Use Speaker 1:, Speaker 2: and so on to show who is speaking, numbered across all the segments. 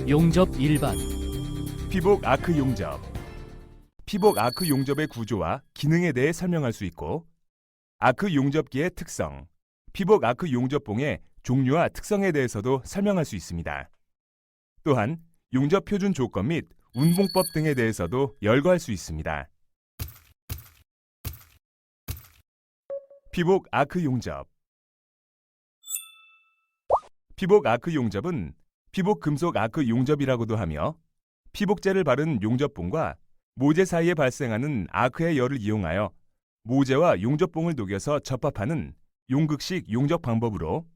Speaker 1: 용접 일반.
Speaker 2: 피복 아크 용접. 피복 아크 용접의 구조와 기능에 대해 설명할 수 있고, 아크 용접기의 특성, 피복 아크 용접봉의 종류와 특성에 대해서도 설명할 수 있습니다. 또한 용접 표준 조건 및 운봉법 등에 대해서도 열거할 수 있습니다. 피복 아크 용접. 피복 아크 용접은 피복 금속 아크 용접이라고도 하며, 피복제를 바른 용접봉과 모재 사이에 발생하는 아크의 열을 이용하여 모재와 용접봉을 녹여서 접합하는 용극식 용접 방법으로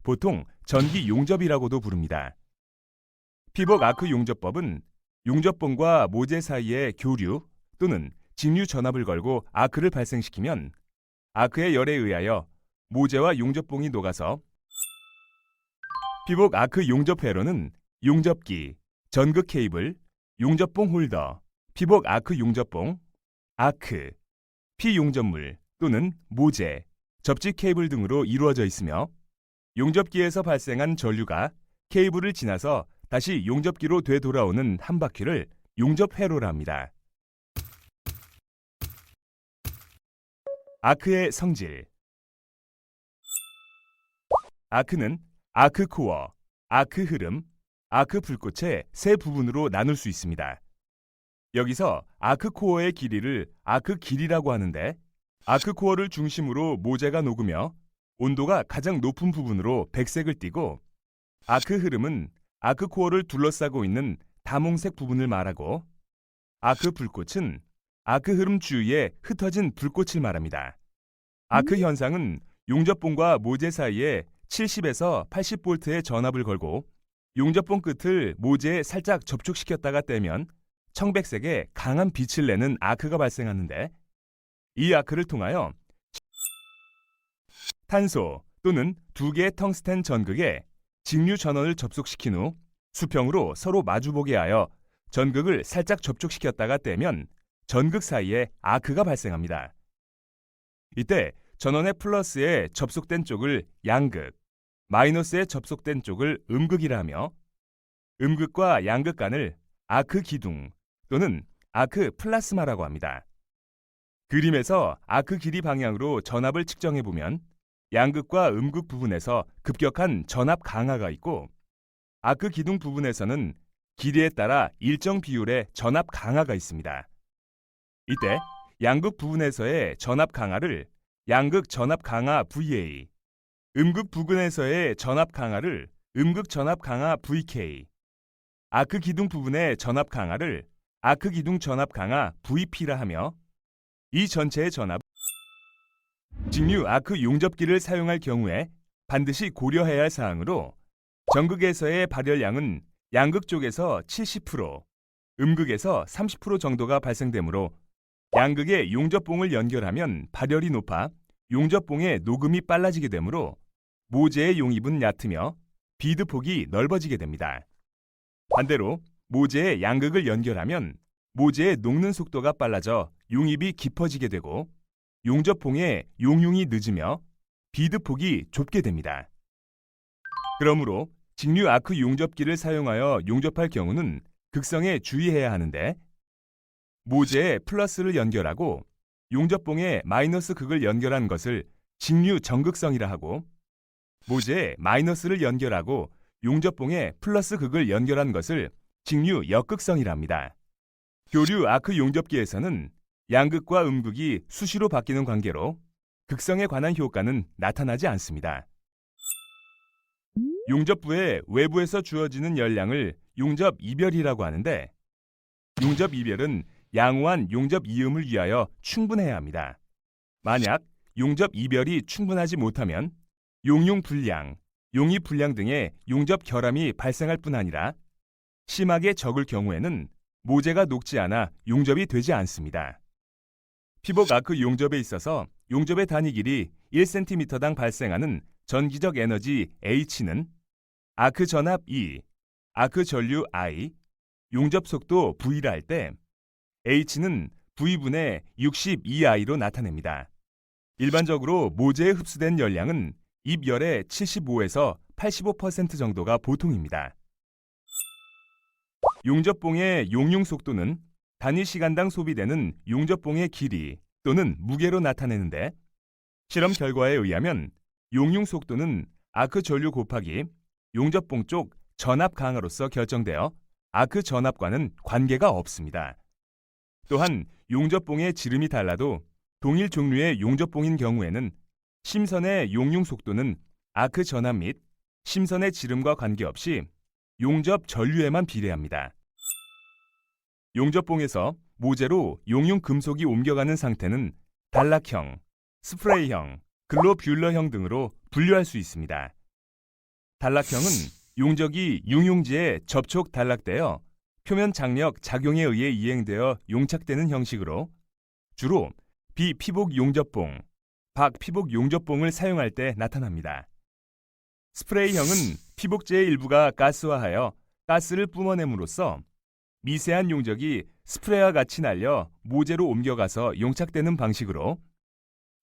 Speaker 2: 보통 전기 용접이라고도 부릅니다. 피복 아크 용접법은 용접봉과 모재 사이에 교류 또는 직류 전압을 걸고 아크를 발생시키면 아크의 열에 의하여 모재와 용접봉이 녹아서 피복 아크 용접 회로는 용접기, 전극 케이블, 용접봉 홀더, 피복 아크 용접봉, 아크, 피용접물 또는 모재, 접지 케이블 등으로 이루어져 있으며, 용접기에서 발생한 전류가 케이블을 지나서 다시 용접기로 되돌아오는 한 바퀴를 용접회로라 합니다. 아크의 성질. 아크는 아크 코어, 아크 흐름, 아크 불꽃의 세 부분으로 나눌 수 있습니다. 여기서 아크 코어의 길이를 아크 길이라고 하는데, 아크 코어를 중심으로 모재가 녹으며 온도가 가장 높은 부분으로 백색을 띠고, 아크 흐름은 아크 코어를 둘러싸고 있는 다몽색 부분을 말하고, 아크 불꽃은 아크 흐름 주위에 흩어진 불꽃을 말합니다. 아크 현상은 용접봉과 모재 사이에 70에서 80볼트의 전압을 걸고 용접봉 끝을 모재에 살짝 접촉시켰다가 떼면 청백색의 강한 빛을 내는 아크가 발생하는데, 이 아크를 통하여 탄소 또는 두 개의 텅스텐 전극에 직류 전원을 접속시킨 후 수평으로 서로 마주보게 하여 전극을 살짝 접촉시켰다가 떼면 전극 사이에 아크가 발생합니다. 이때 전원의 플러스에 접속된 쪽을 양극, 마이너스에 접속된 쪽을 음극이라 하며, 음극과 양극 간을 아크 기둥 또는 아크 플라스마라고 합니다. 그림에서 아크 길이 방향으로 전압을 측정해 보면 양극과 음극 부분에서 급격한 전압 강화가 있고, 아크 기둥 부분에서는 길이에 따라 일정 비율의 전압 강화가 있습니다. 이때 양극 부분에서의 전압 강화를 양극 전압 강화 VA, 음극 부분에서의 전압 강화를 음극 전압 강화 VK, 아크 기둥 부분의 전압 강화를 아크 기둥 전압 강화 VP라 하며, 이 전체의 전압, 직류 아크 용접기를 사용할 경우에 반드시 고려해야 할 사항으로, 전극에서의 발열량은 양극 쪽에서 70%, 음극에서 30% 정도가 발생되므로 양극의 용접봉을 연결하면 발열이 높아 용접봉의 녹음이 빨라지게 되므로 모재의 용입은 얕으며 비드폭이 넓어지게 됩니다. 반대로 모재의 양극을 연결하면 모재의 녹는 속도가 빨라져 용입이 깊어지게 되고 용접봉의 용융이 늦으며 비드폭이 좁게 됩니다. 그러므로 직류 아크 용접기를 사용하여 용접할 경우는 극성에 주의해야 하는데, 모재에 플러스를 연결하고 용접봉에 마이너스 극을 연결한 것을 직류 정극성이라 하고, 모재에 마이너스를 연결하고 용접봉에 플러스 극을 연결한 것을 직류 역극성이라 합니다. 교류 아크 용접기에서는 양극과 음극이 수시로 바뀌는 관계로 극성에 관한 효과는 나타나지 않습니다. 용접부의 외부에서 주어지는 열량을 용접 이별이라고 하는데, 용접 이별은 양호한 용접 이음을 위하여 충분해야 합니다. 만약 용접 이별이 충분하지 못하면 용융 불량, 용입 불량 등의 용접 결함이 발생할 뿐 아니라 심하게 적을 경우에는 모재가 녹지 않아 용접이 되지 않습니다. 피복 아크 용접에 있어서 용접의 단위 길이 1cm당 발생하는 전기적 에너지 H는 아크 전압 E, 아크 전류 I, 용접 속도 V라 할 때 H는 V분의 62I로 나타냅니다. 일반적으로 모재에 흡수된 열량은 입열의 75에서 85% 정도가 보통입니다. 용접봉의 용융 속도는 단위 시간당 소비되는 용접봉의 길이 또는 무게로 나타내는데 실험 결과에 의하면 용융 속도는 아크 전류 곱하기 용접봉 쪽 전압 강화로서 결정되어 아크 전압과는 관계가 없습니다. 또한 용접봉의 지름이 달라도 동일 종류의 용접봉인 경우에는 심선의 용융 속도는 아크 전압 및 심선의 지름과 관계없이 용접 전류에만 비례합니다. 용접봉에서 모재로 용융 금속이 옮겨가는 상태는 단락형, 스프레이형, 글로뷸러형 등으로 분류할 수 있습니다. 단락형은 용적이 융용지에 접촉 단락되어 표면 장력 작용에 의해 이행되어 용착되는 형식으로 주로 비피복 용접봉, 박피복 용접봉을 사용할 때 나타납니다. 스프레이형은 피복제의 일부가 가스화하여 가스를 뿜어냄으로써 미세한 용적이 스프레이와 같이 날려 모재로 옮겨가서 용착되는 방식으로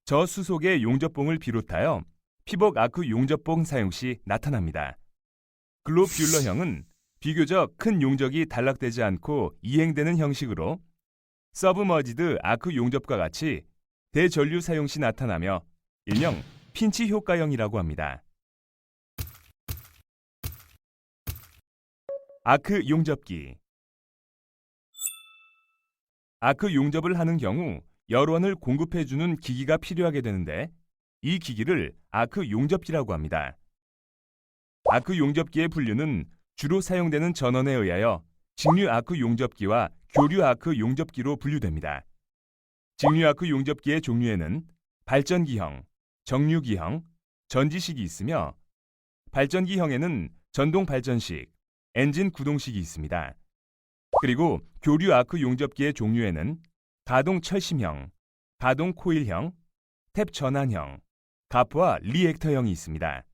Speaker 2: 저수속의 용접봉을 비롯하여 피복 아크 용접봉 사용 시 나타납니다. 글로뷸러형은 비교적 큰 용적이 단락되지 않고 이행되는 형식으로 서브머지드 아크 용접과 같이 대전류 사용 시 나타나며 일명 핀치 효과형이라고 합니다. 아크 용접기. 아크 용접을 하는 경우 열원을 공급해주는 기기가 필요하게 되는데 이 기기를 아크 용접기라고 합니다. 아크 용접기의 분류는 주로 사용되는 전원에 의하여 직류 아크 용접기와 교류 아크 용접기로 분류됩니다. 직류 아크 용접기의 종류에는 발전기형, 정류기형, 전지식이 있으며 발전기형에는 전동 발전식, 엔진 구동식이 있습니다. 그리고 교류 아크 용접기의 종류에는 가동 철심형, 가동 코일형, 탭 전환형, 가프와 리액터형이 있습니다.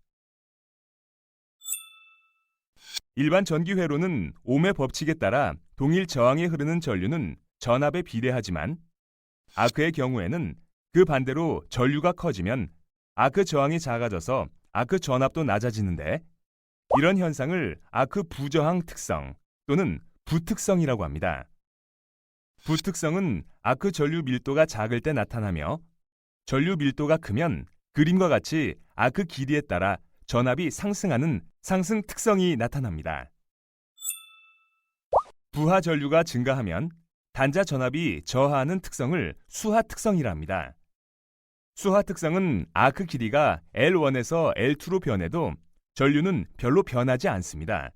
Speaker 2: 일반 전기회로는 옴의 법칙에 따라 동일 저항에 흐르는 전류는 전압에 비례하지만 아크의 경우에는 그 반대로 전류가 커지면 아크 저항이 작아져서 아크 전압도 낮아지는데 이런 현상을 아크 부저항 특성 또는 부특성이라고 합니다. 부특성은 아크 전류 밀도가 작을 때 나타나며 전류 밀도가 크면 그림과 같이 아크 길이에 따라 전압이 상승하는 상승 특성이 나타납니다. 부하 전류가 증가하면 단자 전압이 저하하는 특성을 수하 특성이라 합니다. 수하 특성은 아크 길이가 L1에서 L2로 변해도 전류는 별로 변하지 않습니다.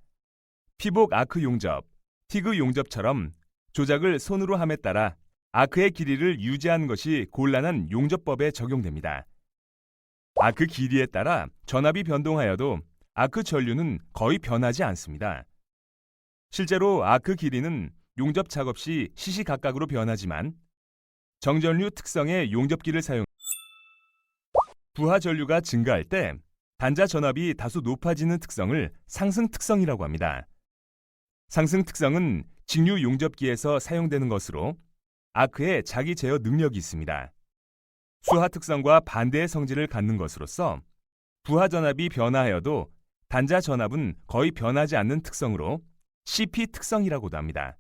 Speaker 2: 피복 아크 용접, 티그 용접처럼 조작을 손으로 함에 따라 아크의 길이를 유지하는 것이 곤란한 용접법에 적용됩니다. 아크 길이에 따라 전압이 변동하여도 아크 전류는 거의 변하지 않습니다. 실제로 아크 길이는 용접 작업 시 시시각각으로 변하지만 정전류 특성의 용접기를 사용 부하 전류가 증가할 때 단자 전압이 다소 높아지는 특성을 상승 특성이라고 합니다. 상승 특성은 직류 용접기에서 사용되는 것으로 아크에 자기 제어 능력이 있습니다. 수하 특성과 반대의 성질을 갖는 것으로서 부하 전압이 변화하여도 단자 전압은 거의 변하지 않는 특성으로 CP 특성이라고도 합니다.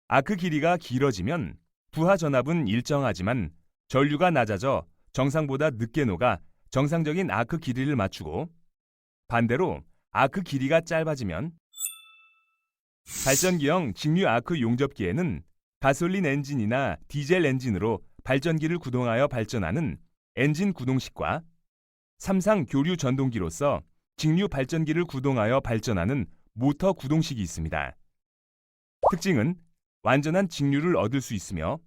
Speaker 2: 아크 길이가 길어지면 부하 전압은 일정하지만 전류가 낮아져 정상보다 늦게 녹아 정상적인 아크 길이를 맞추고 반대로 아크 길이가 짧아지면 발전기형 직류 아크 용접기에는 가솔린 엔진이나 디젤 엔진으로 발전기를 구동하여 발전하는 엔진 구동식과 삼상 교류 전동기로서 직류 발전기를 구동하여 발전하는 모터 구동식이 있습니다. 특징은 완전한 직류를 얻을 수 있으며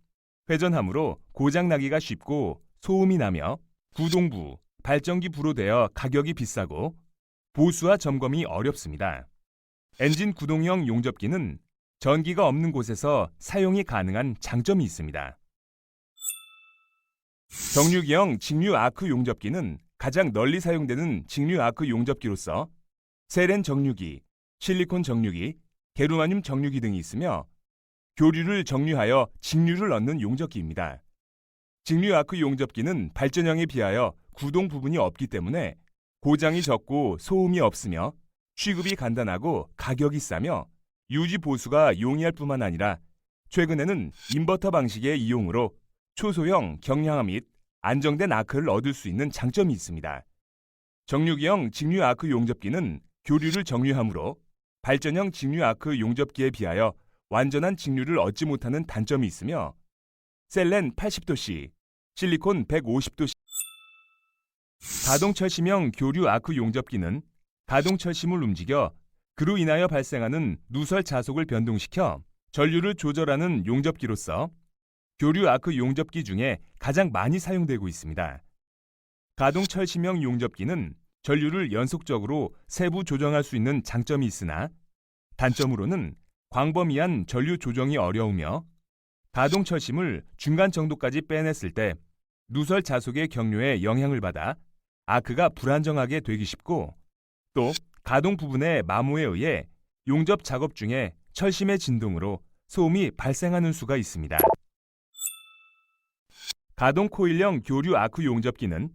Speaker 2: 회전함으로 고장나기가 쉽고 소음이 나며 구동부, 발전기 부로 되어 가격이 비싸고 보수와 점검이 어렵습니다. 엔진 구동형 용접기는 전기가 없는 곳에서 사용이 가능한 장점이 있습니다. 정류기형 직류 아크 용접기는 가장 널리 사용되는 직류 아크 용접기로서 세렌 정류기, 실리콘 정류기, 게르마늄 정류기 등이 있으며 교류를 정류하여 직류를 얻는 용접기입니다. 직류 아크 용접기는 발전형에 비하여 구동 부분이 없기 때문에 고장이 적고 소음이 없으며 취급이 간단하고 가격이 싸며 유지 보수가 용이할 뿐만 아니라 최근에는 인버터 방식의 이용으로 초소형 경량화 및 안정된 아크를 얻을 수 있는 장점이 있습니다. 정류기형 직류 아크 용접기는 교류를 정류하므로 발전형 직류 아크 용접기에 비하여 완전한 직류를 얻지 못하는 단점이 있으며 셀렌 80도씨, 실리콘 150도씨 가동철심형 교류 아크 용접기는 가동철심을 움직여 그로 인하여 발생하는 누설 자속을 변동시켜 전류를 조절하는 용접기로서 교류 아크 용접기 중에 가장 많이 사용되고 있습니다. 가동철심형 용접기는 전류를 연속적으로 세부 조정할 수 있는 장점이 있으나 단점으로는 광범위한 전류 조정이 어려우며 가동철심을 중간 정도까지 빼냈을 때 누설 자속의 경로에 영향을 받아 아크가 불안정하게 되기 쉽고 또 가동 부분의 마모에 의해 용접 작업 중에 철심의 진동으로 소음이 발생하는 수가 있습니다. 가동 코일형 교류 아크 용접기는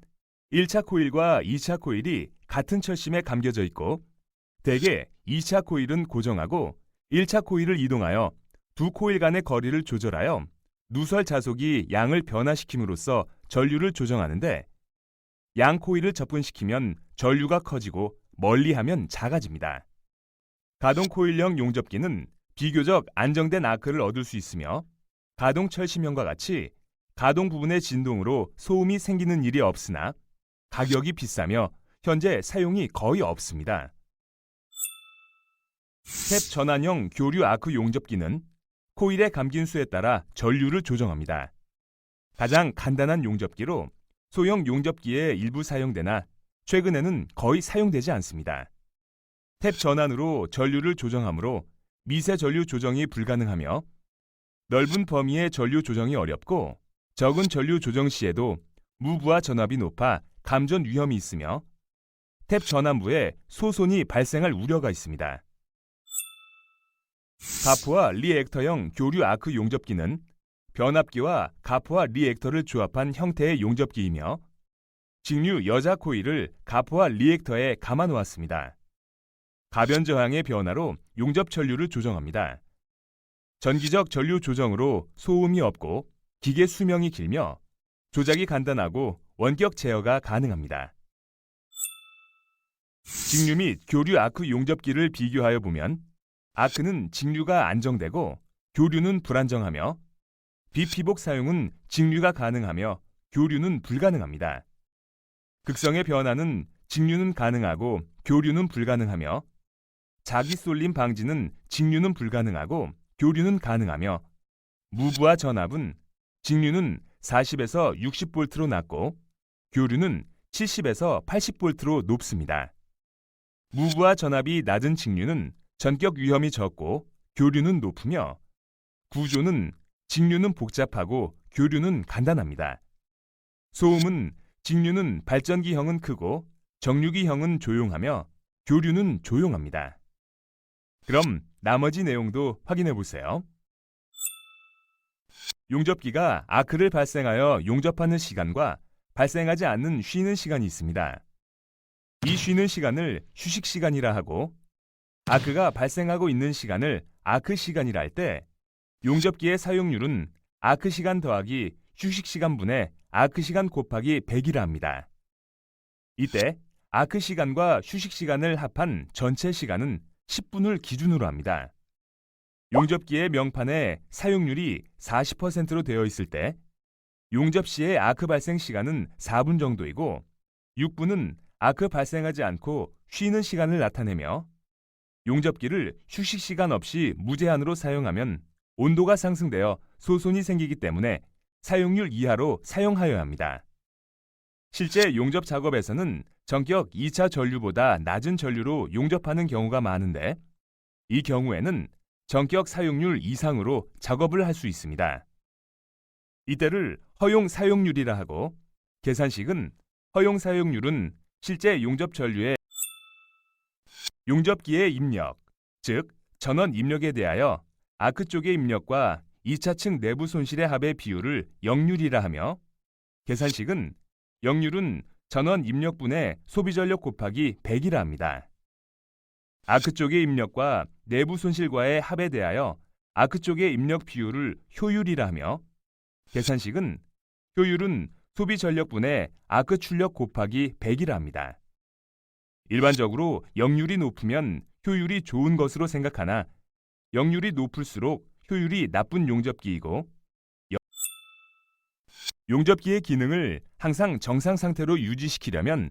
Speaker 2: 1차 코일과 2차 코일이 같은 철심에 감겨져 있고 대개 2차 코일은 고정하고 1차 코일을 이동하여 두 코일 간의 거리를 조절하여 누설 자속이 양을 변화시킴으로써 전류를 조정하는데 양 코일을 접근시키면 전류가 커지고 멀리하면 작아집니다. 가동 코일형 용접기는 비교적 안정된 아크를 얻을 수 있으며 가동 철심형과 같이 가동 부분의 진동으로 소음이 생기는 일이 없으나 가격이 비싸며 현재 사용이 거의 없습니다. 탭 전환형 교류 아크 용접기는 코일에 감긴 수에 따라 전류를 조정합니다. 가장 간단한 용접기로 소형 용접기에 일부 사용되나 최근에는 거의 사용되지 않습니다. 탭 전환으로 전류를 조정하므로 미세 전류 조정이 불가능하며 넓은 범위의 전류 조정이 어렵고 적은 전류 조정 시에도 무부하 전압이 높아 감전 위험이 있으며 탭 전환부에 소손이 발생할 우려가 있습니다. 가프와 리액터형 교류 아크 용접기는 변압기와 가프와 리액터를 조합한 형태의 용접기이며 직류 여자 코일을 가프와 리액터에 감아 놓았습니다. 가변 저항의 변화로 용접 전류를 조정합니다. 전기적 전류 조정으로 소음이 없고 기계 수명이 길며 조작이 간단하고 원격 제어가 가능합니다. 직류 및 교류 아크 용접기를 비교하여 보면 아크는 직류가 안정되고 교류는 불안정하며 비피복 사용은 직류가 가능하며 교류는 불가능합니다. 극성의 변화는 직류는 가능하고 교류는 불가능하며 자기 쏠림 방지는 직류는 불가능하고 교류는 가능하며 무부하 전압은 직류는 40에서 60V로 낮고 교류는 70에서 80V로 높습니다. 무부하 전압이 낮은 직류는 전격 위험이 적고 교류는 높으며 구조는 직류는 복잡하고 교류는 간단합니다. 소음은 직류는 발전기형은 크고 정류기형은 조용하며 교류는 조용합니다. 그럼 나머지 내용도 확인해 보세요. 용접기가 아크를 발생하여 용접하는 시간과 발생하지 않는 쉬는 시간이 있습니다. 이 쉬는 시간을 휴식 시간이라 하고 아크가 발생하고 있는 시간을 아크 시간이라 할 때 용접기의 사용률은 아크 시간 더하기 휴식 시간분의 아크 시간 곱하기 100이라 합니다. 이때 아크 시간과 휴식 시간을 합한 전체 시간은 10분을 기준으로 합니다. 용접기의 명판에 사용률이 40%로 되어 있을 때 용접 시의 아크 발생 시간은 4분 정도이고 6분은 아크 발생하지 않고 쉬는 시간을 나타내며 용접기를 휴식 시간 없이 무제한으로 사용하면 온도가 상승되어 소손이 생기기 때문에 사용률 이하로 사용하여야 합니다. 실제 용접 작업에서는 전격 2차 전류보다 낮은 전류로 용접하는 경우가 많은데 이 경우에는 전격 사용률 이상으로 작업을 할 수 있습니다. 이때를 허용 사용률이라 하고 계산식은 허용 사용률은 실제 용접 전류의 용접기의 입력, 즉 전원 입력에 대하여 아크 쪽의 입력과 2차층 내부 손실의 합의 비율을 역률이라 하며 계산식은 역률은 전원 입력분의 소비 전력 곱하기 100이라 합니다. 아크 쪽의 입력과 내부 손실과의 합에 대하여 아크 쪽의 입력 비율을 효율이라 하며, 계산식은 효율은 소비 전력분의 아크 출력 곱하기 100이라 합니다. 일반적으로 역률이 높으면 효율이 좋은 것으로 생각하나 역률이 높을수록 효율이 나쁜 용접기이고, 용접기의 기능을 항상 정상 상태로 유지시키려면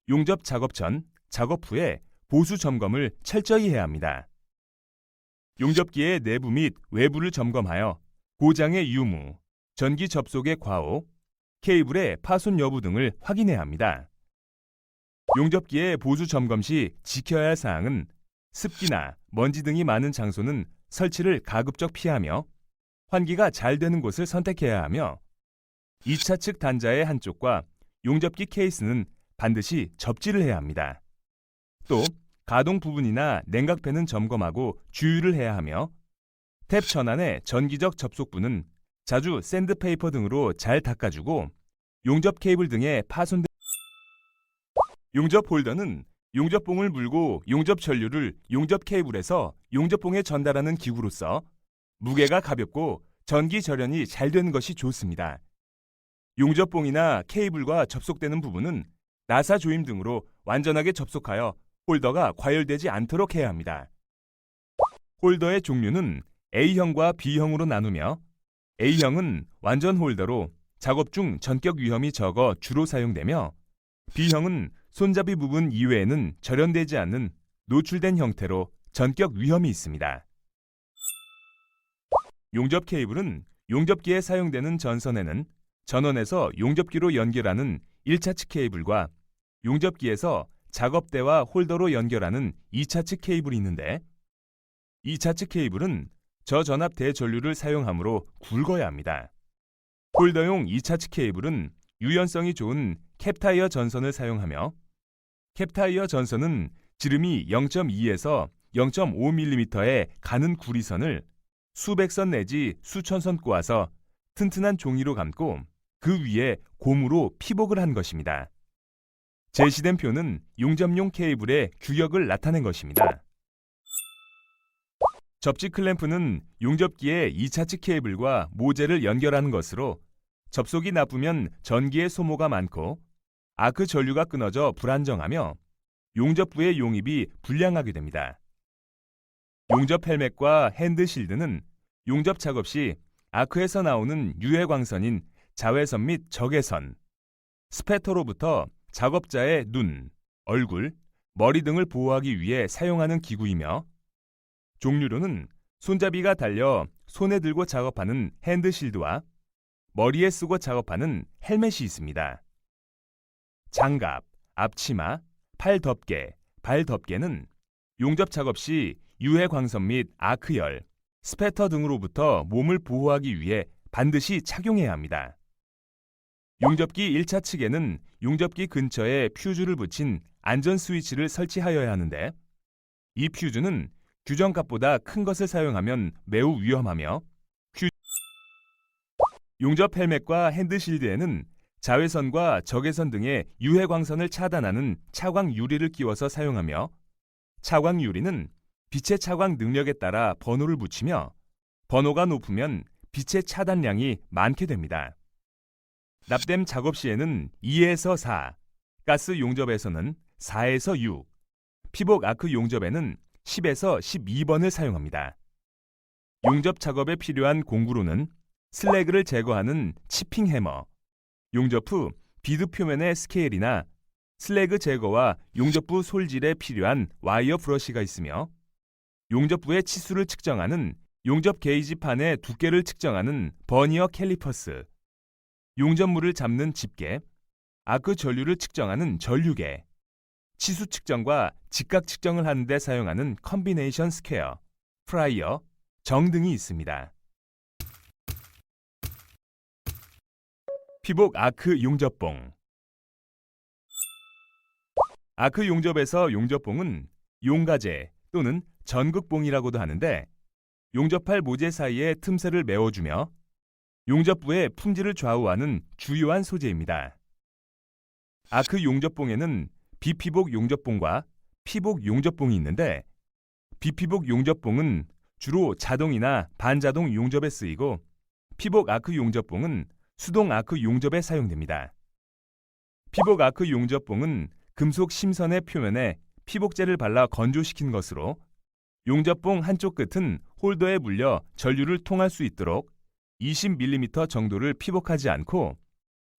Speaker 2: 용접 작업 전, 작업 후에 보수 점검을 철저히 해야 합니다. 용접기의 내부 및 외부를 점검하여 고장의 유무, 전기 접속의 과오, 케이블의 파손 여부 등을 확인해야 합니다. 용접기의 보수 점검 시 지켜야 할 사항은 습기나 먼지 등이 많은 장소는 설치를 가급적 피하며 환기가 잘 되는 곳을 선택해야 하며 2차 측 단자의 한쪽과 용접기 케이스는 반드시 접지를 해야 합니다. 또 가동 부분이나 냉각팬은 점검하고 주유를 해야 하며 탭 전환의 전기적 접속부는 자주 샌드페이퍼 등으로 잘 닦아주고 용접 케이블 등의 파손된 용접 홀더는 용접봉을 물고 용접 전류를 용접 케이블에서 용접봉에 전달하는 기구로서 무게가 가볍고 전기 절연이 잘 되는 것이 좋습니다. 용접봉이나 케이블과 접속되는 부분은 나사 조임 등으로 완전하게 접속하여 홀더가 과열되지 않도록 해야 합니다. 홀더의 종류는 A형과 B형으로 나누며 A형은 완전 홀더로 작업 중 전격 위험이 적어 주로 사용되며 B형은 손잡이 부분 이외에는 절연되지 않는 노출된 형태로 전격 위험이 있습니다. 용접 케이블은 용접기에 사용되는 전선에는 전원에서 용접기로 연결하는 1차 측 케이블과 용접기에서 작업대와 홀더로 연결하는 2차 측 케이블이 있는데 2차 측 케이블은 저전압 대전류를 사용하므로 굵어야 합니다. 홀더용 2차 측 케이블은 유연성이 좋은 캡타이어 전선을 사용하며 캡타이어 전선은 지름이 0.2에서 0.5mm의 가는 구리선을 수백 선 내지 수천 선 꼬아서 튼튼한 종이로 감고 그 위에 고무로 피복을 한 것입니다. 제시된 표는 용접용 케이블의 규격을 나타낸 것입니다. 접지 클램프는 용접기의 2차 측 케이블과 모재를 연결하는 것으로 접속이 나쁘면 전기의 소모가 많고 아크 전류가 끊어져 불안정하며 용접부의 용입이 불량하게 됩니다. 용접 헬멧과 핸드 실드는 용접 작업 시 아크에서 나오는 유해 광선인 자외선 및 적외선, 스패터로부터 작업자의 눈, 얼굴, 머리 등을 보호하기 위해 사용하는 기구이며 종류로는 손잡이가 달려 손에 들고 작업하는 핸드 실드와 머리에 쓰고 작업하는 헬멧이 있습니다. 장갑, 앞치마, 팔 덮개, 발 덮개는 용접 작업 시 유해 광선 및 아크열, 스패터 등으로부터 몸을 보호하기 위해 반드시 착용해야 합니다. 용접기 1차 측에는 용접기 근처에 퓨즈를 붙인 안전 스위치를 설치하여야 하는데 이 퓨즈는 규정값보다 큰 것을 사용하면 매우 위험하며 용접 헬멧과 핸드실드에는 자외선과 적외선 등의 유해 광선을 차단하는 차광 유리를 끼워서 사용하며 차광 유리는 빛의 차광 능력에 따라 번호를 붙이며 번호가 높으면 빛의 차단량이 많게 됩니다. 납땜 작업 시에는 2에서 4, 가스 용접에서는 4에서 6, 피복 아크 용접에는 10에서 12번을 사용합니다. 용접 작업에 필요한 공구로는 슬래그를 제거하는 치핑 해머, 용접 후 비드 표면의 스케일이나 슬래그 제거와 용접부 솔질에 필요한 와이어 브러쉬가 있으며 용접부의 치수를 측정하는 용접 게이지판의 두께를 측정하는 버니어 캘리퍼스, 용접물을 잡는 집게, 아크 전류를 측정하는 전류계, 치수 측정과 직각 측정을 하는 데 사용하는 컨비네이션 스퀘어, 프라이어, 정 등이 있습니다. 피복 아크 용접봉. 아크 용접에서 용접봉은 용가제 또는 전극봉이라고도 하는데 용접할 모재 사이에 틈새를 메워주며 용접부의 품질을 좌우하는 주요한 소재입니다. 아크 용접봉에는 비피복 용접봉과 피복 용접봉이 있는데 비피복 용접봉은 주로 자동이나 반자동 용접에 쓰이고 피복 아크 용접봉은 수동 아크 용접에 사용됩니다. 피복 아크 용접봉은 금속 심선의 표면에 피복제를 발라 건조시킨 것으로 용접봉 한쪽 끝은 홀더에 물려 전류를 통할 수 있도록 20mm 정도를 피복하지 않고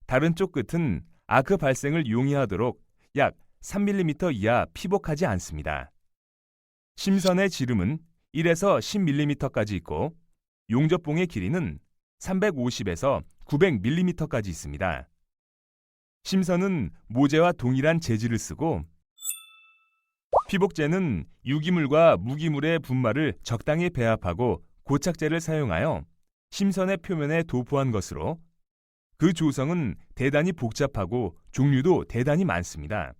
Speaker 2: 다른 쪽 끝은 아크 발생을 용이하도록 약 3mm 이하 피복하지 않습니다. 심선의 지름은 1에서 10mm까지 있고 용접봉의 길이는 350에서 900mm까지 있습니다. 심선은 모재와 동일한 재질을 쓰고 피복제는 유기물과 무기물의 분말을 적당히 배합하고 고착제를 사용하여 심선의 표면에 도포한 것으로 그 조성은 대단히 복잡하고 종류도 대단히 많습니다.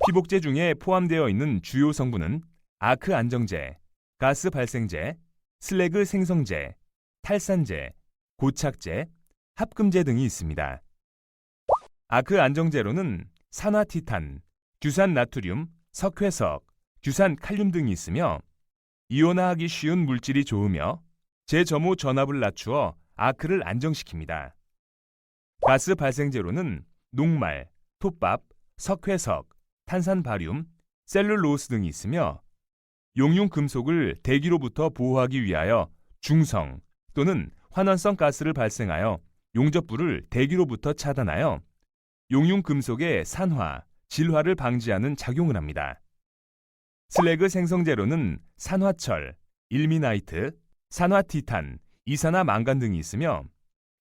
Speaker 2: 피복제 중에 포함되어 있는 주요 성분은 아크 안정제, 가스 발생제, 슬래그 생성제, 탈산제, 고착제, 합금제 등이 있습니다. 아크 안정제로는 산화 티탄, 규산 나트륨, 석회석, 규산 칼륨 등이 있으며 이온화하기 쉬운 물질이 좋으며 제점호 전압을 낮추어 아크를 안정시킵니다. 가스 발생제로는 녹말, 톱밥, 석회석, 탄산 바륨, 셀룰로스 등이 있으며 용융 금속을 대기로부터 보호하기 위하여 중성 또는 환원성 가스를 발생하여 용접부를 대기로부터 차단하여 용융 금속의 산화, 질화를 방지하는 작용을 합니다. 슬래그 생성제로는 산화철, 일미나이트, 산화티탄, 이산화 망간 등이 있으며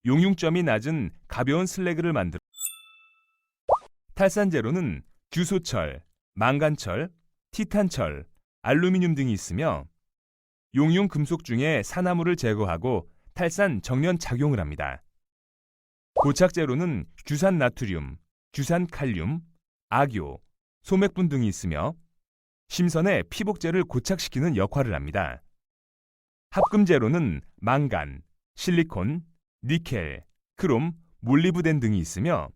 Speaker 2: 용융점이 낮은 가벼운 슬래그를 만들어 탈산제로는 규소철, 망간철, 티탄철, 알루미늄 등이 있으며 용융 금속 중에 산화물을 제거하고 탈산 정련 작용을 합니다. 고착제로는 규산 나트륨, 규산 칼륨, 악교, 소맥분 등이 있으며 심선의 피복제를 고착시키는 역할을 합니다. 합금제로는 망간, 실리콘, 니켈, 크롬, 몰리브덴 등이 있으며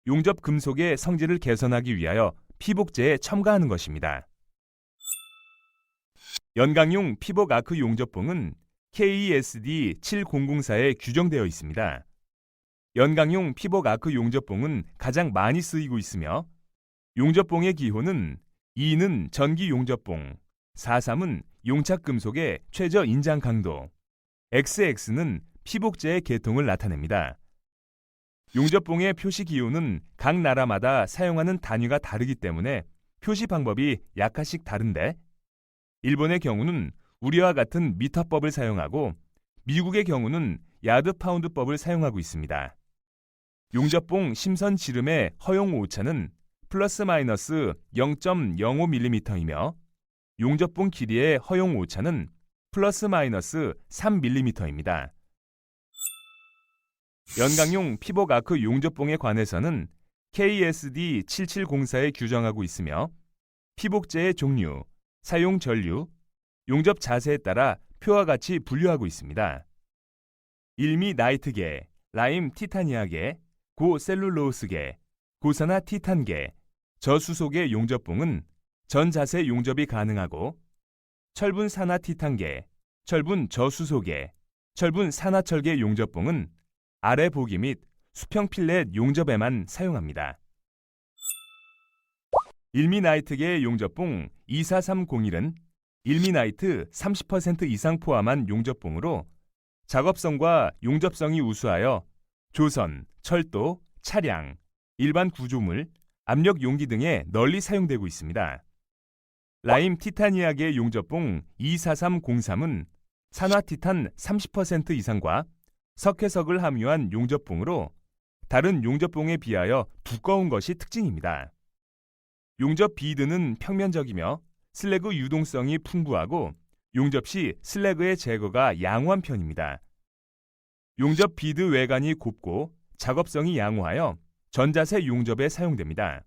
Speaker 2: 용접 금속의 성질을 개선하기 위하여 피복제에 첨가하는 것입니다. 연강용 피복 아크 용접봉은 KESD 7004에 규정되어 있습니다. 연강용 피복 아크 용접봉은 가장 많이 쓰이고 있으며 용접봉의 기호는 2는 전기 용접봉, 43은 용착 금속의 최저 인장 강도, XX는 피복제의 계통을 나타냅니다. 용접봉의 표시 기호는 각 나라마다 사용하는 단위가 다르기 때문에 표시 방법이 약간씩 다른데 일본의 경우는 우리와 같은 미터법을 사용하고 미국의 경우는 야드 파운드법을 사용하고 있습니다. 용접봉 심선 지름의 허용 오차는 플러스 마이너스 0.05mm이며 용접봉 길이의 허용 오차는 플러스 마이너스 3mm입니다. 연강용 피복 아크 용접봉에 관해서는 KSD 7704에 규정하고 있으며 피복제의 종류, 사용 전류, 용접 자세에 따라 표와 같이 분류하고 있습니다. 일미 나이트계, 라임 티타니아계, 고셀룰로스계, 고산화 티탄계, 저수소계 용접봉은 전 자세 용접이 가능하고 철분 산화 티탄계, 철분 저수소계, 철분 산화철계 용접봉은 아래 보기 및 수평 필렛 용접에만 사용합니다. 일미나이트계 용접봉 24301은 일미나이트 30% 이상 포함한 용접봉으로 작업성과 용접성이 우수하여 조선, 철도, 차량, 일반 구조물, 압력 용기 등에 널리 사용되고 있습니다. 라임 티타니아계 용접봉 24303은 산화티탄 30% 이상과 석회석을 함유한 용접봉으로 다른 용접봉에 비하여 두꺼운 것이 특징입니다. 용접 비드는 평면적이며 슬래그 유동성이 풍부하고 용접 시 슬래그의 제거가 양호한 편입니다. 용접 비드 외관이 곱고 작업성이 양호하여 전자세 용접에 사용됩니다.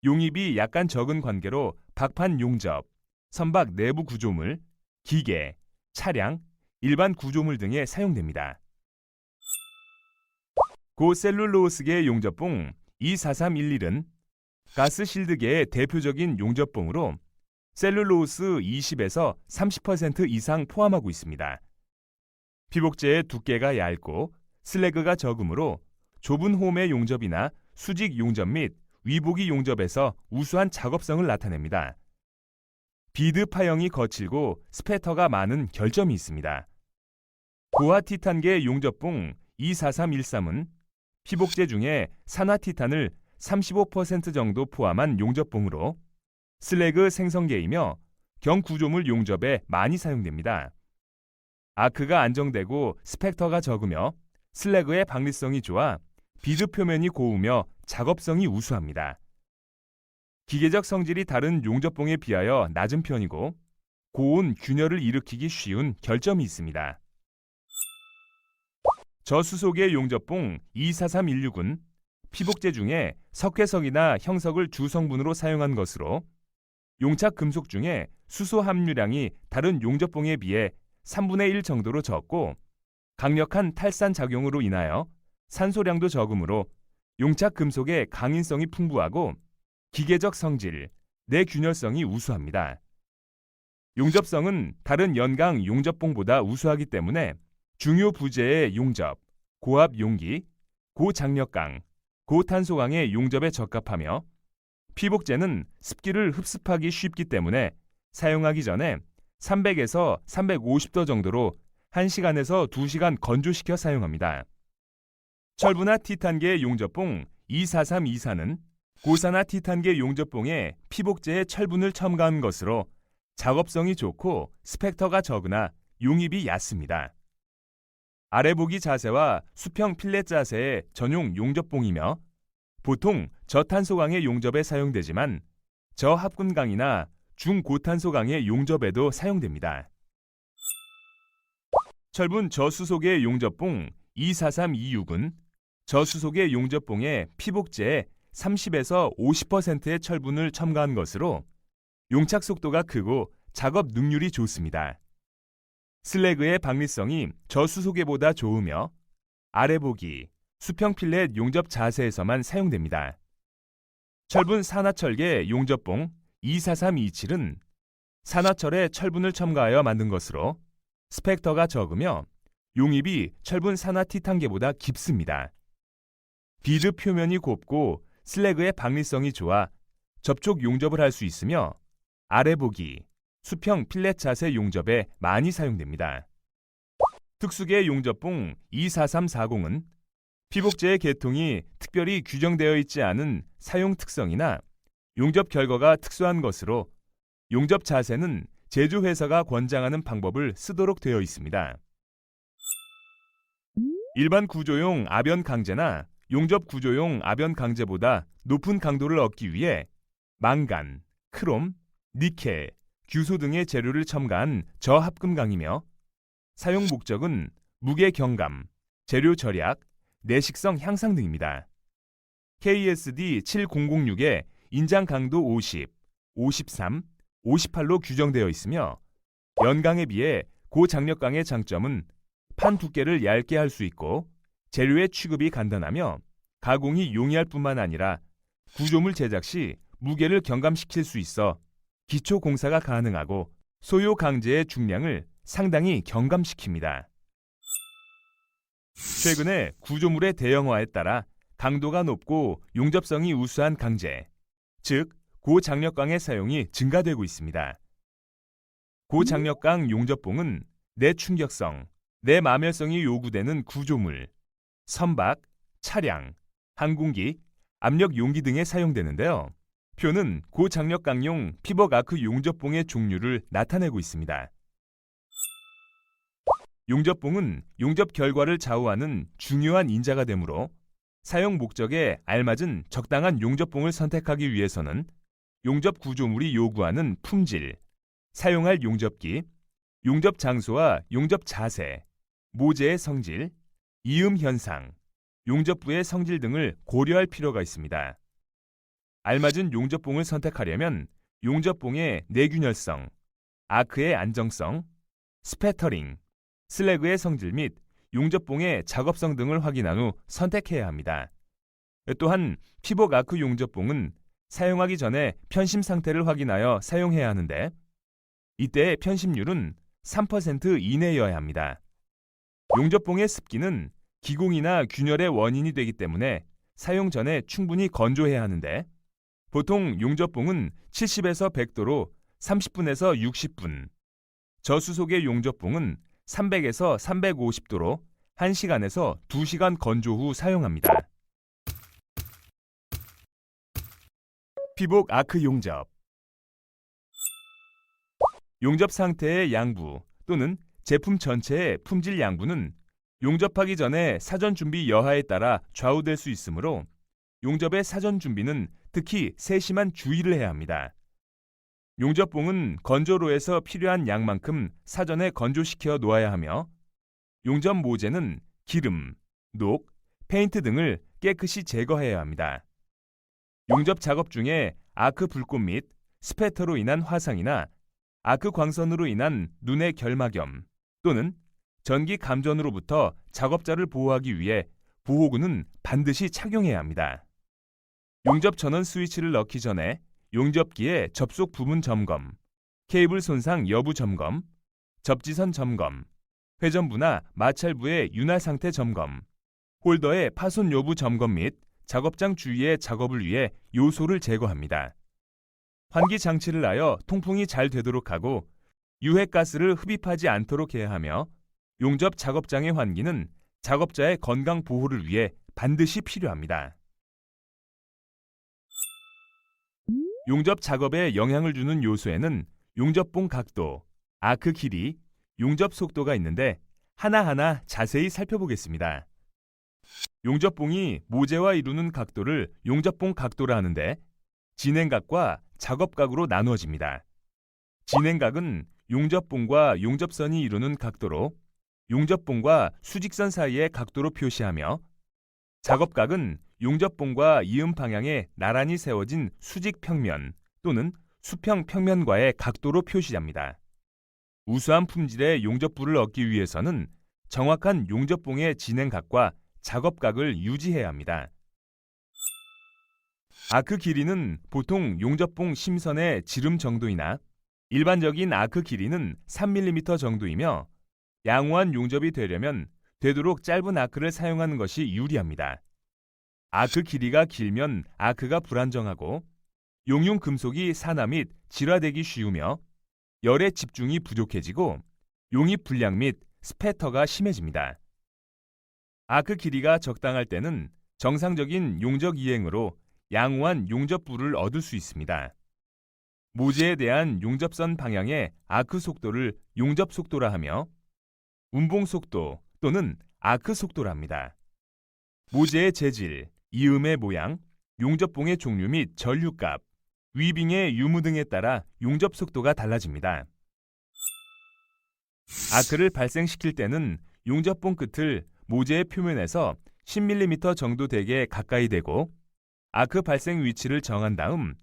Speaker 2: 용입이 약간 적은 관계로 박판 용접, 선박 내부 구조물, 기계, 차량, 일반 구조물 등에 사용됩니다. 고셀룰로스계 용접봉 24311은 가스 실드계의 대표적인 용접봉으로 셀룰로스 20에서 30% 이상 포함하고 있습니다. 피복제의 두께가 얇고 슬래그가 적으므로 좁은 홈의 용접이나 수직 용접 및 위보기 용접에서 우수한 작업성을 나타냅니다. 비드 파형이 거칠고 스패터가 많은 결점이 있습니다. 고화 티탄계 용접봉 24313은 피복제 중에 산화 티탄을 35% 정도 포함한 용접봉으로 슬래그 생성계이며 경구조물 용접에 많이 사용됩니다. 아크가 안정되고 스펙터가 적으며 슬래그의 박리성이 좋아 비드 표면이 고우며 작업성이 우수합니다. 기계적 성질이 다른 용접봉에 비하여 낮은 편이고 고온 균열을 일으키기 쉬운 결점이 있습니다. 저수소계 용접봉 24316은 피복제 중에 석회석이나 형석을 주성분으로 사용한 것으로 용착 금속 중에 수소 함유량이 다른 용접봉에 비해 3분의 1 정도로 적고 강력한 탈산 작용으로 인하여 산소량도 적으므로 용착 금속의 강인성이 풍부하고 기계적 성질, 내균열성이 우수합니다. 용접성은 다른 연강 용접봉보다 우수하기 때문에 중요 부재의 용접, 고압 용기, 고장력강, 고탄소강의 용접에 적합하며 피복제는 습기를 흡습하기 쉽기 때문에 사용하기 전에 300에서 350도 정도로 1시간에서 2시간 건조시켜 사용합니다. 철분화 티탄계 용접봉 24324는 고산화 티탄계 용접봉에 피복제에 철분을 첨가한 것으로 작업성이 좋고 스펙터가 적으나 용입이 얕습니다. 아래 보기 자세와 수평 필렛 자세의 전용 용접봉이며 보통 저탄소강의 용접에 사용되지만 저합금강이나 중고탄소강의 용접에도 사용됩니다. 철분 저수소계 용접봉 24326은 저수소계 용접봉에 피복제에 30에서 50%의 철분을 첨가한 것으로 용착 속도가 크고 작업 능률이 좋습니다. 슬래그의 박리성이 저수소계보다 좋으며 아래 보기, 수평 필렛 용접 자세에서만 사용됩니다. 철분 산화철계 용접봉 24327은 산화철에 철분을 첨가하여 만든 것으로 스펙터가 적으며 용입이 철분 산화 티탄계보다 깊습니다. 비드 표면이 곱고 슬래그의 박리성이 좋아 접촉 용접을 할 수 있으며 아래 보기, 수평 필렛 자세 용접에 많이 사용됩니다. 특수계 용접봉 24340은 피복제의 계통이 특별히 규정되어 있지 않은 사용 특성이나 용접 결과가 특수한 것으로 용접 자세는 제조회사가 권장하는 방법을 쓰도록 되어 있습니다. 일반 구조용 아변 강제나 용접 구조용 아변 강제보다 높은 강도를 얻기 위해 망간, 크롬, 니켈, 규소 등의 재료를 첨가한 저합금강이며 사용 목적은 무게 경감, 재료 절약, 내식성 향상 등입니다. KSD 7006에 인장 강도 50, 53, 58로 규정되어 있으며 연강에 비해 고장력강의 장점은 판 두께를 얇게 할 수 있고 재료의 취급이 간단하며 가공이 용이할 뿐만 아니라 구조물 제작 시 무게를 경감시킬 수 있어 기초 공사가 가능하고 소요 강제의 중량을 상당히 경감시킵니다. 최근에 구조물의 대형화에 따라 강도가 높고 용접성이 우수한 강제, 즉 고장력강의 사용이 증가되고 있습니다. 고장력강 용접봉은 내충격성, 내마멸성이 요구되는 구조물, 선박, 차량, 항공기, 압력 용기 등에 사용되는데요. 표는 고장력강용 피복 아크 용접봉의 종류를 나타내고 있습니다. 용접봉은 용접 결과를 좌우하는 중요한 인자가 되므로 사용 목적에 알맞은 적당한 용접봉을 선택하기 위해서는 용접 구조물이 요구하는 품질, 사용할 용접기, 용접 장소와 용접 자세, 모재의 성질, 이음 현상, 용접부의 성질 등을 고려할 필요가 있습니다. 알맞은 용접봉을 선택하려면 용접봉의 내균열성, 아크의 안정성, 스패터링, 슬래그의 성질 및 용접봉의 작업성 등을 확인한 후 선택해야 합니다. 또한 피복 아크 용접봉은 사용하기 전에 편심 상태를 확인하여 사용해야 하는데 이때의 편심률은 3% 이내여야 합니다. 용접봉의 습기는 기공이나 균열의 원인이 되기 때문에 사용 전에 충분히 건조해야 하는데 보통 용접봉은 70에서 100도로 30분에서 60분, 저수속의 용접봉은 300에서 350도로 1시간에서 2시간 건조 후 사용합니다. 피복 아크 용접. 용접 상태의 양부 또는 제품 전체의 품질 양부는 용접하기 전에 사전 준비 여하에 따라 좌우될 수 있으므로 용접의 사전 준비는 특히 세심한 주의를 해야 합니다. 용접봉은 건조로에서 필요한 양만큼 사전에 건조시켜 놓아야 하며 용접 모재는 기름, 녹, 페인트 등을 깨끗이 제거해야 합니다. 용접 작업 중에 아크 불꽃 및 스패터로 인한 화상이나 아크 광선으로 인한 눈의 결막염 또는 전기 감전으로부터 작업자를 보호하기 위해 보호구는 반드시 착용해야 합니다. 용접 전원 스위치를 넣기 전에 용접기의 접속 부분 점검, 케이블 손상 여부 점검, 접지선 점검, 회전부나 마찰부의 윤활 상태 점검, 홀더의 파손 여부 점검 및 작업장 주위의 작업을 위해 요소를 제거합니다. 환기 장치를 하여 통풍이 잘 되도록 하고 유해가스를 흡입하지 않도록 해야 하며 용접 작업장의 환기는 작업자의 건강 보호를 위해 반드시 필요합니다. 용접 작업에 영향을 주는 요소에는 용접봉 각도, 아크 길이, 용접 속도가 있는데 하나하나 자세히 살펴보겠습니다. 용접봉이 모재와 이루는 각도를 용접봉 각도라 하는데 진행각과 작업각으로 나누어집니다. 진행각은 용접봉과 용접선이 이루는 각도로 용접봉과 수직선 사이의 각도로 표시하며 작업각은 용접봉과 이음 방향에 나란히 세워진 수직 평면 또는 수평 평면과의 각도로 표시합니다. 우수한 품질의 용접부를 얻기 위해서는 정확한 용접봉의 진행각과 작업각을 유지해야 합니다. 아크 길이는 보통 용접봉 심선의 지름 정도이나 일반적인 아크 길이는 3mm 정도이며 양호한 용접이 되려면 되도록 짧은 아크를 사용하는 것이 유리합니다. 아크 길이가 길면 아크가 불안정하고 용융 금속이 산화 및 질화되기 쉬우며 열의 집중이 부족해지고 용입 불량 및 스패터가 심해집니다. 아크 길이가 적당할 때는 정상적인 용접 이행으로 양호한 용접부를 얻을 수 있습니다. 모재에 대한 용접선 방향의 아크 속도를 용접 속도라 하며 운봉 속도 또는 아크 속도라 합니다. 모재의 재질, 이음의 모양, 용접봉의 종류 및 전류값, 위빙의 유무 등에 따라 용접 속도가 달라집니다. 아크를 발생시킬 때는 용접봉 끝을 모재의 표면에서 10mm 정도 되게 가까이 대고 아크 발생 위치를 정한 다음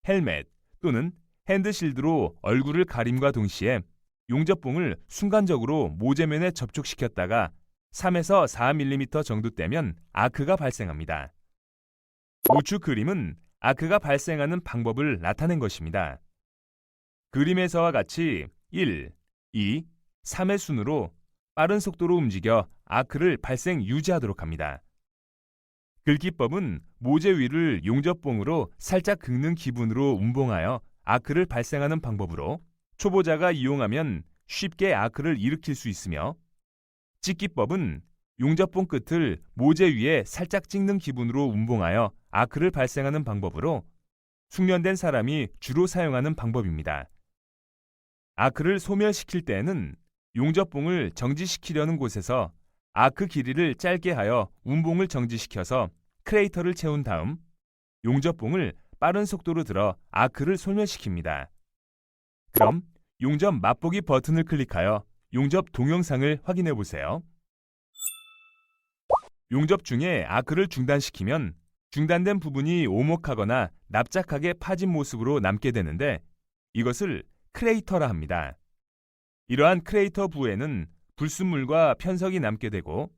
Speaker 2: 헬멧 또는 핸드실드로 얼굴을 가림과 동시에 용접봉을 순간적으로 모재면에 접촉시켰다가 3에서 4mm 정도 떼면 아크가 발생합니다. 우측 그림은 아크가 발생하는 방법을 나타낸 것입니다. 그림에서와 같이 1, 2, 3의 순으로 빠른 속도로 움직여 아크를 발생 유지하도록 합니다. 긁기법은 모재 위를 용접봉으로 살짝 긁는 기분으로 운봉하여 아크를 발생하는 방법으로 초보자가 이용하면 쉽게 아크를 일으킬 수 있으며 찍기법은 용접봉 끝을 모재 위에 살짝 찍는 기분으로 운봉하여 아크를 발생하는 방법으로 숙련된 사람이 주로 사용하는 방법입니다. 아크를 소멸시킬 때에는 용접봉을 정지시키려는 곳에서 아크 길이를 짧게 하여 운봉을 정지시켜서 크레이터를 채운 다음 용접봉을 빠른 속도로 들어 아크를 소멸시킵니다. 그럼 용접 맛보기 버튼을 클릭하여 용접 동영상을 확인해 보세요. 용접 중에 아크를 중단시키면 중단된 부분이 오목하거나 납작하게 파진 모습으로 남게 되는데 이것을 크레이터라 합니다. 이러한 크레이터 부에는 불순물과 편석이 남게 되고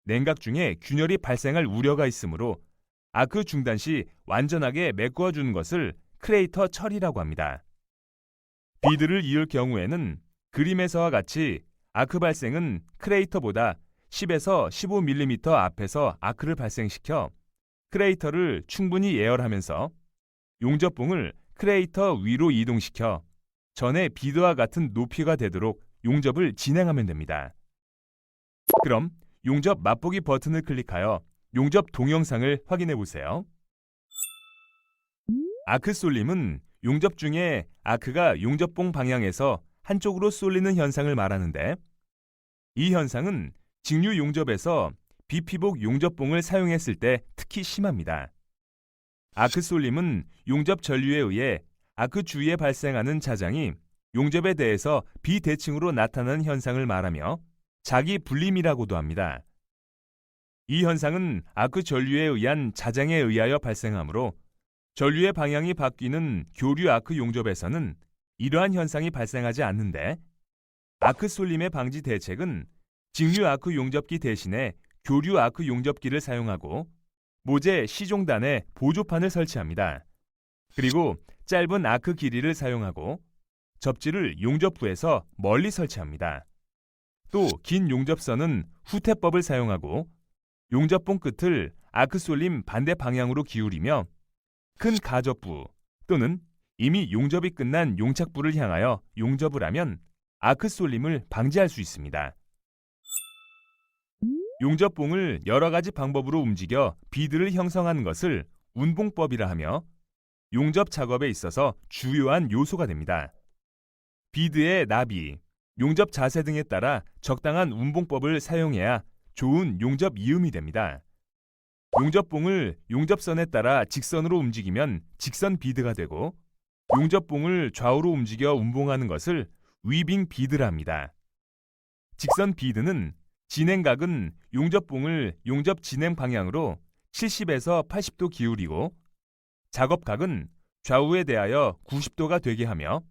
Speaker 2: 냉각 중에 균열이 발생할 우려가 있으므로 아크 중단 시 완전하게 메꾸어 주는 것을 크레이터 처리라고 합니다. 비드를 이을 경우에는 그림에서와 같이 아크 발생은 크레이터보다 10에서 15mm 앞에서 아크를 발생시켜 크레이터를 충분히 예열하면서 용접봉을 크레이터 위로 이동시켜 전에 비드와 같은 높이가 되도록 용접을 진행하면 됩니다. 그럼 용접 맛보기 버튼을 클릭하여 용접 동영상을 확인해 보세요. 아크 쏠림은 용접 중에 아크가 용접봉 방향에서 한쪽으로 쏠리는 현상을 말하는데, 이 현상은 직류 용접에서 비피복 용접봉을 사용했을 때 특히 심합니다. 아크 쏠림은 용접 전류에 의해 아크 주위에 발생하는 자장이 용접에 대해서 비대칭으로 나타나는 현상을 말하며 자기 불림이라고도 합니다. 이 현상은 아크 전류에 의한 자장에 의하여 발생하므로 전류의 방향이 바뀌는 교류 아크 용접에서는 이러한 현상이 발생하지 않는데, 아크 쏠림의 방지 대책은 직류 아크 용접기 대신에 교류 아크 용접기를 사용하고 모재 시종단에 보조판을 설치합니다. 그리고 짧은 아크 길이를 사용하고 접지를 용접부에서 멀리 설치합니다. 또 긴 용접선은 후퇴법을 사용하고 용접봉 끝을 아크 쏠림 반대 방향으로 기울이며 큰 가접부 또는 이미 용접이 끝난 용착부를 향하여 용접을 하면 아크 쏠림을 방지할 수 있습니다. 용접봉을 여러 가지 방법으로 움직여 비드를 형성하는 것을 운봉법이라 하며 용접 작업에 있어서 주요한 요소가 됩니다. 비드의 나비, 용접 자세 등에 따라 적당한 운봉법을 사용해야 좋은 용접 이음이 됩니다. 용접봉을 용접선에 따라 직선으로 움직이면 직선 비드가 되고, 용접봉을 좌우로 움직여 운봉하는 것을 위빙 비드라 합니다. 직선 비드는 진행각은 용접봉을 용접 진행 방향으로 70에서 80도 기울이고, 작업각은 좌우에 대하여 90도가 되게 하며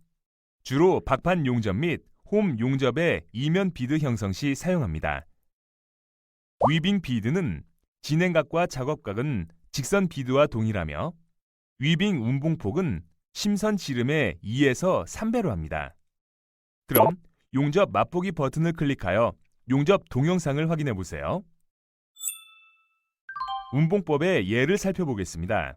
Speaker 2: 주로 박판 용접 및 홈 용접의 이면 비드 형성 시 사용합니다. 위빙 비드는 진행각과 작업각은 직선 비드와 동일하며 위빙 운봉폭은 심선 지름의 2에서 3배로 합니다. 그럼 용접 맛보기 버튼을 클릭하여 용접 동영상을 확인해 보세요. 운봉법의 예를 살펴보겠습니다.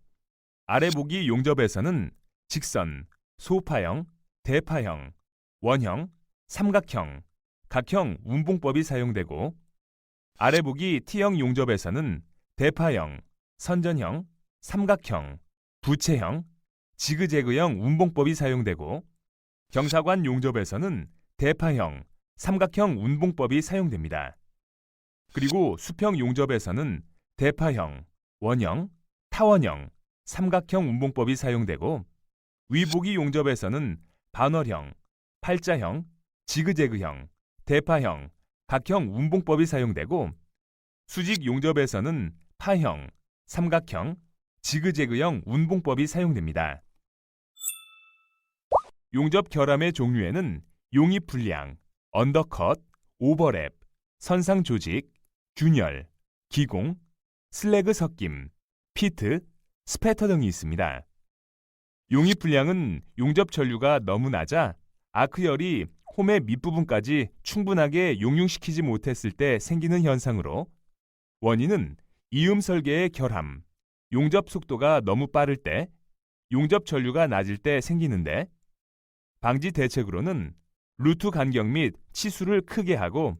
Speaker 2: 아래 보기 용접에서는 직선, 소파형, 대파형, 원형, 삼각형, 각형 운봉법이 사용되고, 아래 보기 T형 용접에서는 대파형, 선전형, 삼각형, 부채형, 지그재그형 운봉법이 사용되고, 경사관 용접에서는 대파형, 삼각형 운봉법이 사용됩니다. 그리고 수평 용접에서는 대파형, 원형, 타원형, 삼각형 운봉법이 사용되고, 위보기 용접에서는 반월형, 팔자형, 지그재그형, 대파형, 각형 운봉법이 사용되고, 수직 용접에서는 파형, 삼각형, 지그재그형 운봉법이 사용됩니다. 용접 결함의 종류에는 용입 불량, 언더컷, 오버랩, 선상 조직, 균열, 기공, 슬래그 섞임, 피트, 스패터 등이 있습니다. 용입 불량은 용접 전류가 너무 낮아 아크열이 홈의 밑부분까지 충분하게 용융시키지 못했을 때 생기는 현상으로, 원인은 이음 설계의 결함, 용접 속도가 너무 빠를 때, 용접 전류가 낮을 때 생기는데, 방지 대책으로는 루트 간격 및 치수를 크게 하고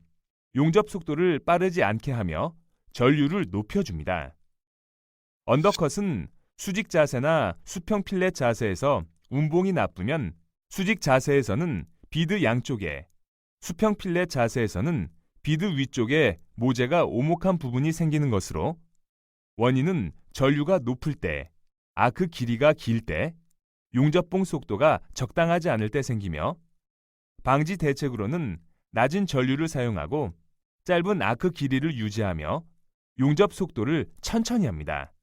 Speaker 2: 용접 속도를 빠르지 않게 하며 전류를 높여줍니다. 언더컷은 수직 자세나 수평 필렛 자세에서 운봉이 나쁘면 수직 자세에서는 비드 양쪽에, 수평 필렛 자세에서는 비드 위쪽에 모재가 오목한 부분이 생기는 것으로, 원인은 전류가 높을 때, 아크 길이가 길 때, 용접봉 속도가 적당하지 않을 때 생기며, 방지 대책으로는 낮은 전류를 사용하고 짧은 아크 길이를 유지하며 용접 속도를 천천히 합니다.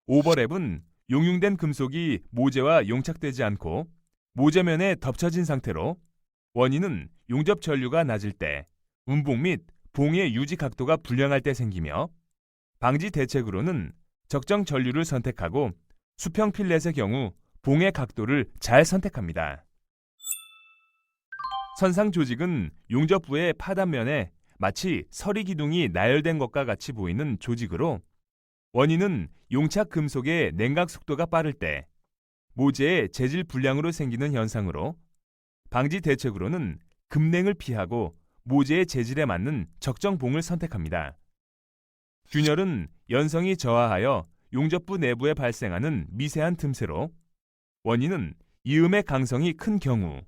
Speaker 2: 오버랩은 용융된 금속이 모재와 용착되지 않고 모재면에 덮쳐진 상태로, 원인은 용접 전류가 낮을 때, 운봉 및 봉의 유지 각도가 불량할 때 생기며, 방지 대책으로는 적정 전류를 선택하고 수평 필렛의 경우 봉의 각도를 잘 선택합니다. 선상 조직은 용접부의 파단면에 마치 서리 기둥이 나열된 것과 같이 보이는 조직으로 원인은 용착 금속의 냉각 속도가 빠를 때 모재의 재질 불량으로 생기는 현상으로 방지 대책으로는 급냉을 피하고 모재의 재질에 맞는 적정 봉을 선택합니다. 균열은 연성이 저하하여 용접부 내부에 발생하는 미세한 틈새로 원인은 이음의 강성이 큰 경우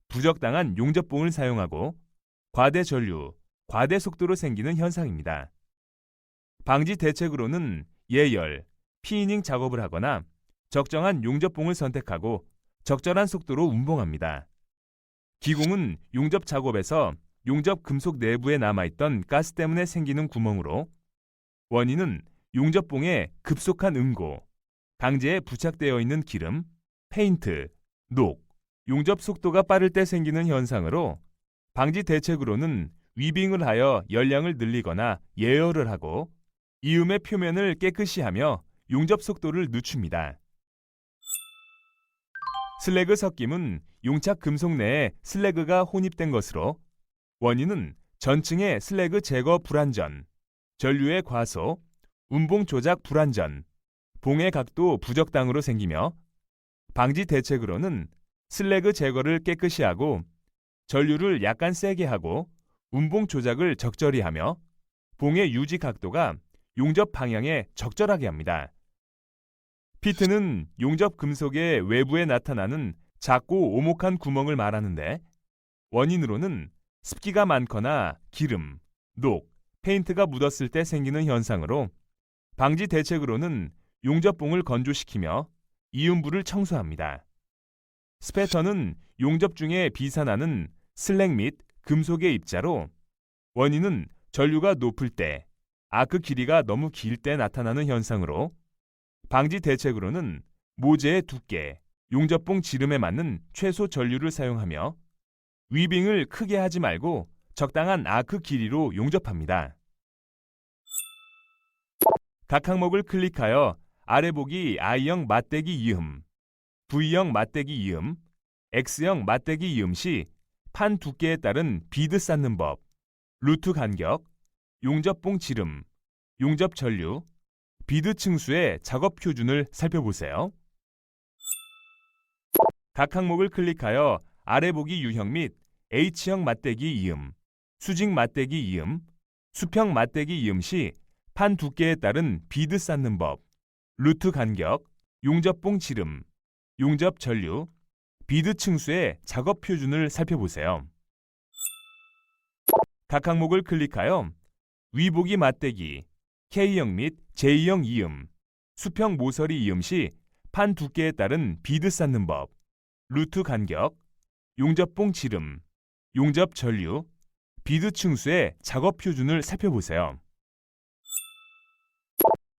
Speaker 2: 부적당한 용접봉을 사용하고 과대 전류, 과대 속도로 생기는 현상입니다. 방지 대책으로는 예열, 피이닝 작업을 하거나 적정한 용접봉을 선택하고 적절한 속도로 운봉합니다. 기공은 용접 작업에서 용접 금속 내부에 남아있던 가스 때문에 생기는 구멍으로 원인은 용접봉의 급속한 응고, 강제에 부착되어 있는 기름, 페인트, 녹, 용접 속도가 빠를 때 생기는 현상으로 방지 대책으로는 위빙을 하여 열량을 늘리거나 예열을 하고 이음의 표면을 깨끗이 하며 용접 속도를 늦춥니다. 슬래그 섞임은 용착 금속 내에 슬래그가 혼입된 것으로 원인은 전층의 슬래그 제거 불안전, 전류의 과소, 운봉 조작 불안전, 봉의 각도 부적당으로 생기며 방지 대책으로는 슬래그 제거를 깨끗이 하고 전류를 약간 세게 하고 운봉 조작을 적절히 하며 봉의 유지 각도가 용접 방향에 적절하게 합니다. 피트는 용접 금속의 외부에 나타나는 작고 오목한 구멍을 말하는데 원인으로는 습기가 많거나 기름, 녹, 페인트가 묻었을 때 생기는 현상으로 방지 대책으로는 용접봉을 건조시키며 이음부를 청소합니다. 스패터는 용접 중에 비산하는 슬랙 및 금속의 입자로 원인은 전류가 높을 때, 아크 길이가 너무 길 때 나타나는 현상으로 방지 대책으로는 모재의 두께, 용접봉 지름에 맞는 최소 전류를 사용하며 위빙을 크게 하지 말고 적당한 아크 길이로 용접합니다. 각 항목을 클릭하여 아래 보기 I형 맞대기 이음, V형 맞대기 이음, X형 맞대기 이음 시 판 두께에 따른 비드 쌓는 법, 루트 간격, 용접봉 지름, 용접 전류, 비드 층수의 작업 표준을 살펴보세요. 각 항목을 클릭하여 아래 보기 유형 및 H형 맞대기 이음, 수직 맞대기 이음, 수평 맞대기 이음 시 판 두께에 따른 비드 쌓는 법, 루트 간격, 용접봉 지름, 용접 전류, 비드 층수의 작업 표준을 살펴보세요. 각 항목을 클릭하여 위보기 맞대기, K형 및 J형 이음, 수평 모서리 이음 시 판 두께에 따른 비드 쌓는 법, 루트 간격, 용접봉 지름, 용접 전류, 비드 층수의 작업 표준을 살펴보세요.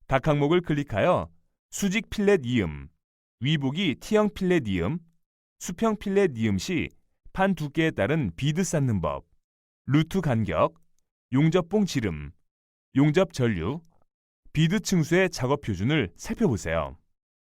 Speaker 2: 각 항목을 클릭하여 수직 필렛 이음, 위보기 T형 필렛 이음, 수평 필렛 이음 시 판 두께에 따른 비드 쌓는 법, 루트 간격, 용접봉 지름, 용접 전류, 비드 층수의 작업 표준을 살펴보세요.